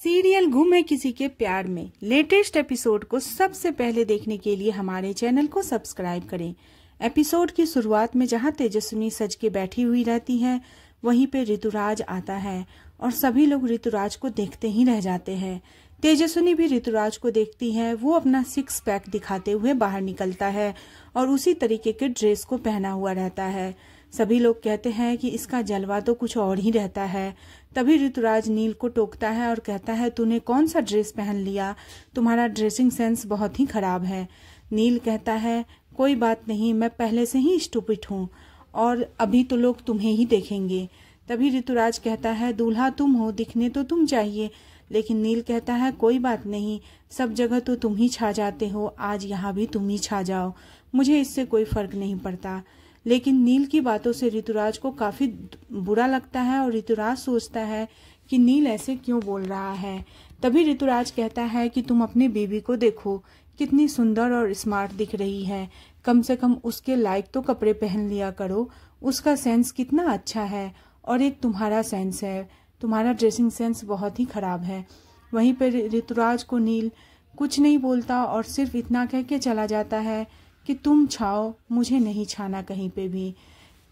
Serial गुम है किसी के प्यार में लेटेस्ट एपिसोड को सबसे पहले देखने के लिए हमारे चैनल को सब्सक्राइब करें। एपिसोड की शुरुआत में जहां तेजस्विनी सज के बैठी हुई रहती है, वहीं पे ऋतुराज आता है और सभी लोग ऋतुराज को देखते ही रह जाते हैं। तेजस्विनी भी ऋतुराज को देखती है। वो अपना 6 पैक दिखाते हुए बाहर निकलता है और उसी तरीके के ड्रेस को पहना हुआ रहता है। सभी लोग कहते हैं कि इसका जलवा तो कुछ और ही रहता है। तभी ऋतुराज नील को टोकता है और कहता है, तूने कौन सा ड्रेस पहन लिया, तुम्हारा ड्रेसिंग सेंस बहुत ही खराब है। नील कहता है, कोई बात नहीं, मैं पहले से ही स्टूपिड हूँ और अभी तो लोग तुम्हें ही देखेंगे। तभी ऋतुराज कहता है, दूल्हा तुम हो, दिखने तो तुम चाहिए। लेकिन नील कहता है, कोई बात नहीं, सब जगह तो तुम ही छा जाते हो, आज यहाँ भी तुम ही छा जाओ, मुझे इससे कोई फर्क नहीं पड़ता। लेकिन नील की बातों से ऋतुराज को काफी बुरा लगता है और ऋतुराज सोचता है कि नील ऐसे क्यों बोल रहा है। तभी ऋतुराज कहता है कि तुम अपनी बीवी को देखो, कितनी सुंदर और स्मार्ट दिख रही है, कम से कम उसके लायक तो कपड़े पहन लिया करो, उसका सेंस कितना अच्छा है और एक तुम्हारा सेंस है, तुम्हारा ड्रेसिंग सेंस बहुत ही खराब है। वहीं पर ऋतुराज को नील कुछ नहीं बोलता और सिर्फ इतना कह के चला जाता है कि तुम छाओ, मुझे नहीं छाना कहीं पे भी।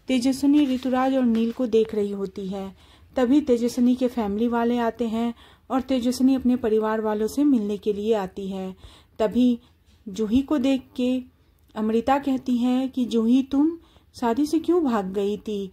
तेजस्विनी ऋतुराज और नील को देख रही होती है। तभी तेजस्विनी के फैमिली वाले आते हैं और तेजस्विनी अपने परिवार वालों से मिलने के लिए आती है। तभी जूही को देख के अमृता कहती है कि जूही, तुम शादी से क्यों भाग गई थी।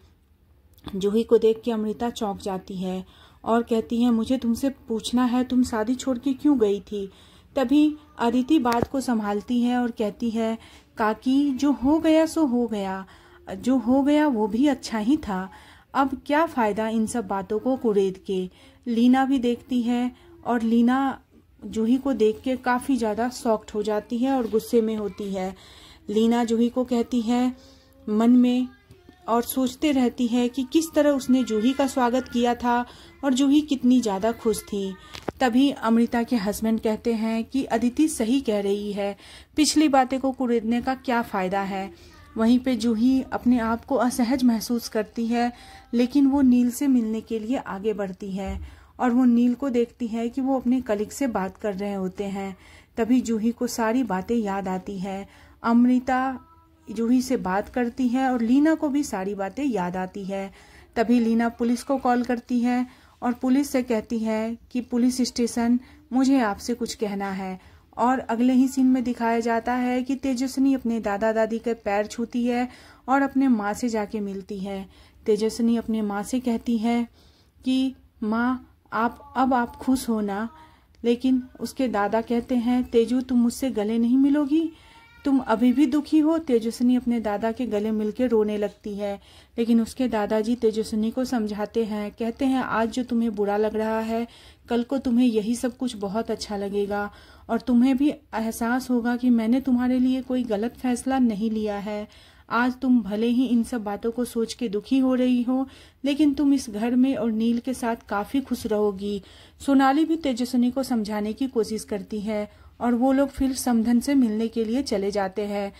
जूही को देख के अमृता चौंक जाती है और कहती है, मुझे तुमसे पूछना है, तुम शादी छोड़ के क्यों गई थी। तभी अदिति बात को संभालती है और कहती है, काकी, जो हो गया सो हो गया, जो हो गया वो भी अच्छा ही था, अब क्या फायदा इन सब बातों को कुरेद के। लीना भी देखती है और लीना जूही को देख के काफी ज्यादा शॉक्ड हो जाती है और गुस्से में होती है। लीना जूही को कहती है मन में और सोचते रहती है कि किस तरह उसने जूही का स्वागत किया था और जूही कितनी ज्यादा खुश थी। तभी अमृता के हस्बैंड कहते हैं कि अदिति सही कह रही है, पिछली बातें को कुरेदने का क्या फायदा है। वहीं पे जूही अपने आप को असहज महसूस करती है, लेकिन वो नील से मिलने के लिए आगे बढ़ती है और वो नील को देखती है कि वो अपने कलीग से बात कर रहे होते हैं। तभी जूही को सारी बातें याद आती है। अमृता जूही से बात करती है और लीना को भी सारी बातें याद आती है। तभी लीना पुलिस को कॉल करती है और पुलिस से कहती है कि पुलिस स्टेशन, मुझे आपसे कुछ कहना है। और अगले ही सीन में दिखाया जाता है कि तेजस्विनी अपने दादा दादी के पैर छूती है और अपने माँ से जाके मिलती है। तेजस्विनी अपने माँ से कहती है कि माँ, आप खुश हो ना। लेकिन उसके दादा कहते हैं, तेजू, तुम मुझसे गले नहीं मिलोगी, तुम अभी भी दुखी हो। तेजस्विनी अपने दादा के गले मिलकर रोने लगती है, लेकिन उसके दादाजी तेजस्विनी को समझाते हैं, कहते हैं, आज जो तुम्हें बुरा लग रहा है, कल को तुम्हें यही सब कुछ बहुत अच्छा लगेगा और तुम्हें भी एहसास होगा कि मैंने तुम्हारे लिए कोई गलत फैसला नहीं लिया है। आज तुम भले ही इन सब बातों को सोच के दुखी हो रही हो, लेकिन तुम इस घर में और नील के साथ काफी खुश रहोगी। सोनाली भी तेजस्विनी को समझाने की कोशिश करती है और वो लोग फिर समधन से मिलने के लिए चले जाते हैं।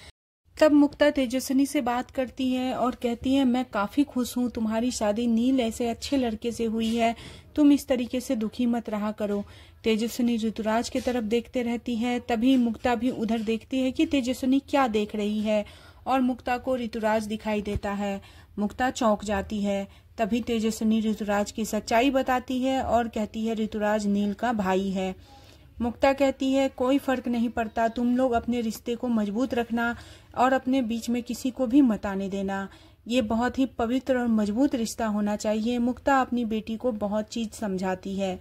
तब मुक्ता तेजस्विनी से बात करती है और कहती है, मैं काफी खुश हूँ, तुम्हारी शादी नील ऐसे अच्छे लड़के से हुई है, तुम इस तरीके से दुखी मत रहा करो। तेजस्विनी ऋतुराज की तरफ देखते रहती है। तभी मुक्ता भी उधर देखती है कि तेजस्विनी क्या देख रही है और मुक्ता को ऋतुराज दिखाई देता है। मुक्ता चौंक जाती है। तभी तेजस्विनी ऋतुराज की सच्चाई बताती है और कहती है, ऋतुराज नील का भाई है। मुक्ता कहती है, कोई फर्क नहीं पड़ता, तुम लोग अपने रिश्ते को मजबूत रखना और अपने बीच में किसी को भी मत आने देना, ये बहुत ही पवित्र और मजबूत रिश्ता होना चाहिए। मुक्ता अपनी बेटी को बहुत चीज समझाती है।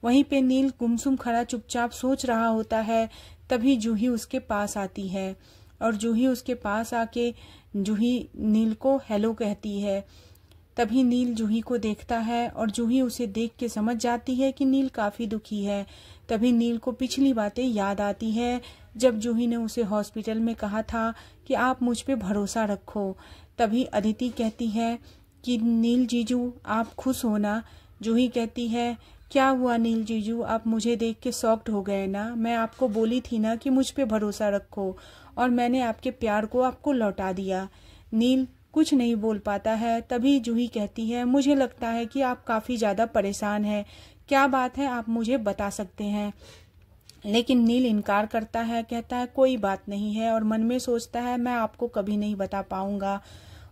वहीं पे नील गुमसुम खड़ा चुपचाप सोच रहा होता है। तभी जूही उसके पास आती है और जूही उसके पास आके जूही नील को हेलो कहती है। तभी नील जूही को देखता है और जूही उसे देख के समझ जाती है कि नील काफी दुखी है। तभी नील को पिछली बातें याद आती है, जब जूही ने उसे हॉस्पिटल में कहा था कि आप मुझ पे भरोसा रखो। तभी अदिति कहती है कि नील जीजू, आप खुश हो ना। जूही कहती है, क्या हुआ नील जीजू, आप मुझे देख के शॉक्ड हो गए ना, मैं आपको बोली थी ना कि मुझ पे भरोसा रखो और मैंने आपके प्यार को आपको लौटा दिया। नील कुछ नहीं बोल पाता है। तभी जूही कहती है, मुझे लगता है कि आप काफी ज्यादा परेशान हैं, क्या बात है, आप मुझे बता सकते हैं। लेकिन नील इनकार करता है, कहता है कोई बात नहीं है, और मन में सोचता है मैं आपको कभी नहीं बता पाऊंगा।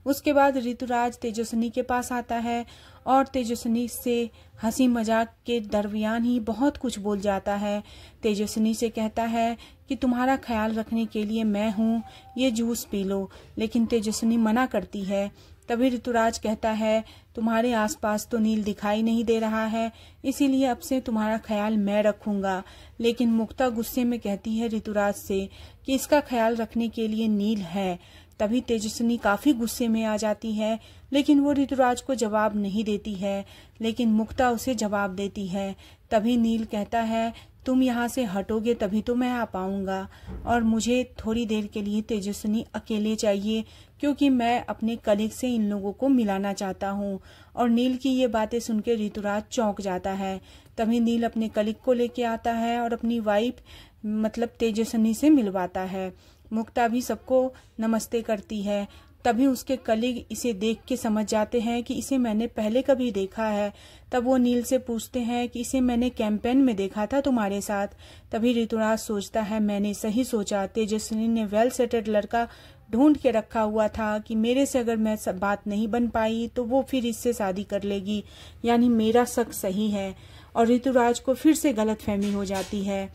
उसके बाद ऋतुराज तेजस्विनी के पास आता है और तेजस्विनी से हंसी मजाक के दरमियान ही बहुत कुछ बोल जाता है। तेजस्विनी से कहता है कि तुम्हारा ख्याल रखने के लिए मैं हूँ, ये जूस पी लो। लेकिन तेजस्विनी मना करती है। तभी ऋतुराज कहता है तुम्हारे आसपास तो नील दिखाई नहीं दे रहा है, इसीलिए अब से तुम्हारा ख्याल मैं रखूंगा। लेकिन मुक्ता गुस्से में कहती है ऋतुराज से कि इसका ख्याल रखने के लिए नील है। तभी तेजस्विनी काफी गुस्से में आ जाती है, लेकिन वो ऋतुराज को जवाब नहीं देती है, लेकिन मुक्ता उसे जवाब देती है। तभी नील कहता है तुम यहाँ से हटोगे तभी तो मैं आ पाऊंगा, और मुझे थोड़ी देर के लिए तेजस्विनी अकेले चाहिए, क्योंकि मैं अपने कलीग से इन लोगों को मिलाना चाहता हूँ। और नील की ये बातें सुनकर ऋतुराज चौंक जाता है। तभी नील अपने कलीग को लेके आता है और अपनी वाइफ मतलब तेजस्विनी से मिलवाता है। मुक्ता भी सबको नमस्ते करती है। तभी उसके कलीग इसे देख के समझ जाते हैं कि इसे मैंने पहले कभी देखा है। तब वो नील से पूछते हैं कि इसे मैंने कैंपेन में देखा था तुम्हारे साथ। तभी ऋतुराज सोचता है मैंने सही सोचा, तेजस्विनी ने वेल सेटेड लड़का ढूंढ के रखा हुआ था कि मेरे से अगर मैं बात नहीं बन पाई तो वो फिर इससे शादी कर लेगी, यानी मेरा शक सही है। और ऋतुराज को फिर से गलतफहमी हो जाती है।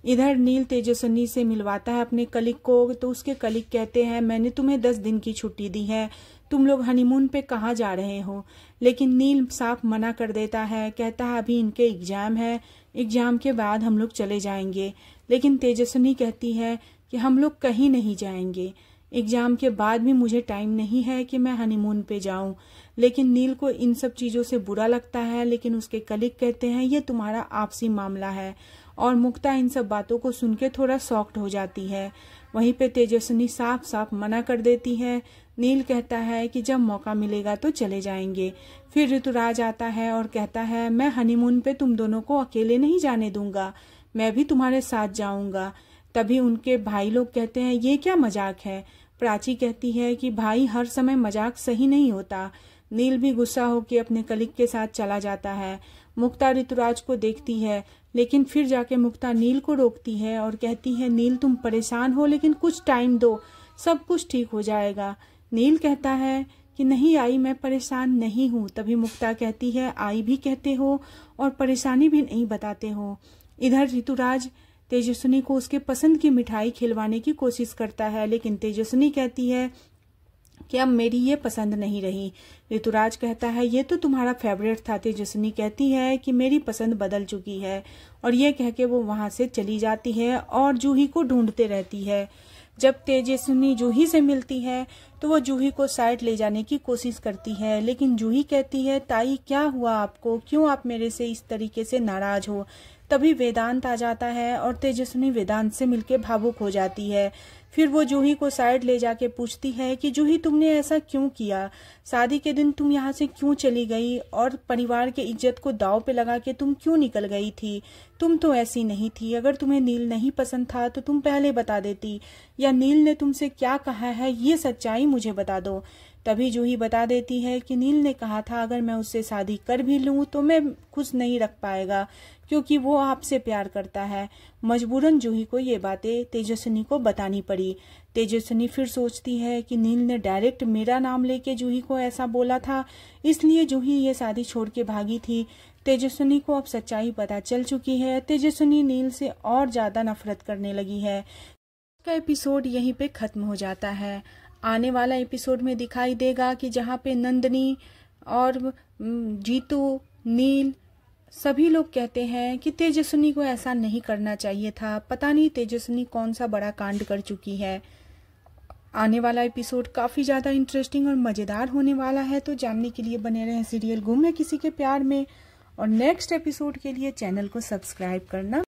इधर नील तेजस्विनी से मिलवाता है अपने कलीग को, तो उसके कलीग कहते हैं मैंने तुम्हें 10 दिन की छुट्टी दी है, तुम लोग हनीमून पे कहाँ जा रहे हो। लेकिन नील साफ मना कर देता है, कहता है अभी इनके एग्जाम है, एग्जाम के बाद हम लोग चले जाएंगे। लेकिन तेजस्विनी कहती है कि हम लोग कहीं नहीं जाएंगे, एग्जाम के बाद भी मुझे टाइम नहीं है कि मैं हनीमून पे जाऊं। लेकिन नील को इन सब चीजों से बुरा लगता है, लेकिन उसके कलीग कहते हैं ये तुम्हारा आपसी मामला है। और मुक्ता इन सब बातों को सुन के थोड़ा शॉक्ड हो जाती है। वहीं पे तेजस्विनी साफ साफ मना कर देती है। नील कहता है कि जब मौका मिलेगा तो चले जाएंगे। फिर ऋतुराज आता है और कहता है मैं हनीमून पे तुम दोनों को अकेले नहीं जाने दूंगा, मैं भी तुम्हारे साथ जाऊंगा। तभी उनके भाई लोग कहते हैं ये क्या मजाक है। प्राची कहती है कि भाई हर समय मजाक सही नहीं होता। नील भी गुस्सा होकर अपने कलीग के साथ चला जाता है। मुक्ता ऋतुराज को देखती है, लेकिन फिर जाके मुक्ता नील को रोकती है और कहती है नील तुम परेशान हो, लेकिन कुछ टाइम दो, सब कुछ ठीक हो जाएगा। नील कहता है कि नहीं आई, मैं परेशान नहीं हूँ। तभी मुक्ता कहती है आई भी कहते हो और परेशानी भी नहीं बताते हो। इधर ऋतुराज तेजस्विनी को उसके पसंद की मिठाई खिलवाने की कोशिश करता है, लेकिन तेजस्विनी कहती है कि अब मेरी ये पसंद नहीं रही। ऋतुराज कहता है ये तो तुम्हारा फेवरेट था। तेजस्विनी कहती है कि मेरी पसंद बदल चुकी है, और ये कह के वो वहां से चली जाती है और जूही को ढूंढते रहती है। जब तेजस्विनी जूही से मिलती है तो वो जूही को साइड ले जाने की कोशिश करती है, लेकिन जूही कहती है ताई क्या हुआ आपको, क्यों आप मेरे से इस तरीके से नाराज हो। तभी वेदांत आ जाता है और तेजस्विनी वेदांत से मिलके भावुक हो जाती है। फिर वो जूही को साइड ले जाके पूछती है कि जूही तुमने ऐसा क्यों किया, शादी के दिन तुम यहाँ से क्यों चली गई और परिवार के इज्जत को दांव पे लगा के तुम क्यों निकल गई थी। तुम तो ऐसी नहीं थी, अगर तुम्हें नील नहीं पसंद था तो तुम पहले बता देती, या नील ने तुमसे क्या कहा है ये सच्चाई मुझे बता दो। तभी जूही बता देती है कि नील ने कहा था अगर मैं उससे शादी कर भी लूं तो मैं खुश नहीं रख पाएगा, क्योंकि वो आपसे प्यार करता है। मजबूरन जूही को ये बातें तेजस्विनी को बतानी पड़ी। तेजस्विनी फिर सोचती है कि नील ने डायरेक्ट मेरा नाम लेके जूही को ऐसा बोला था, इसलिए जूही ये शादी छोड़ के भागी थी। तेजस्विनी को अब सच्चाई पता चल चुकी है। तेजस्विनी नील से और ज्यादा नफरत करने लगी है। का एपिसोड यहीं पे खत्म हो जाता है। आने वाला एपिसोड में दिखाई देगा कि जहाँ पे नंदिनी और जीतू, नील सभी लोग कहते हैं कि तेजस्विनी को ऐसा नहीं करना चाहिए था। पता नहीं तेजस्विनी कौन सा बड़ा कांड कर चुकी है। आने वाला एपिसोड काफी ज्यादा इंटरेस्टिंग और मजेदार होने वाला है, तो जानने के लिए बने रहें सीरियल गुम है किसी के प्यार में। और नेक्स्ट एपिसोड के लिए चैनल को सब्सक्राइब करना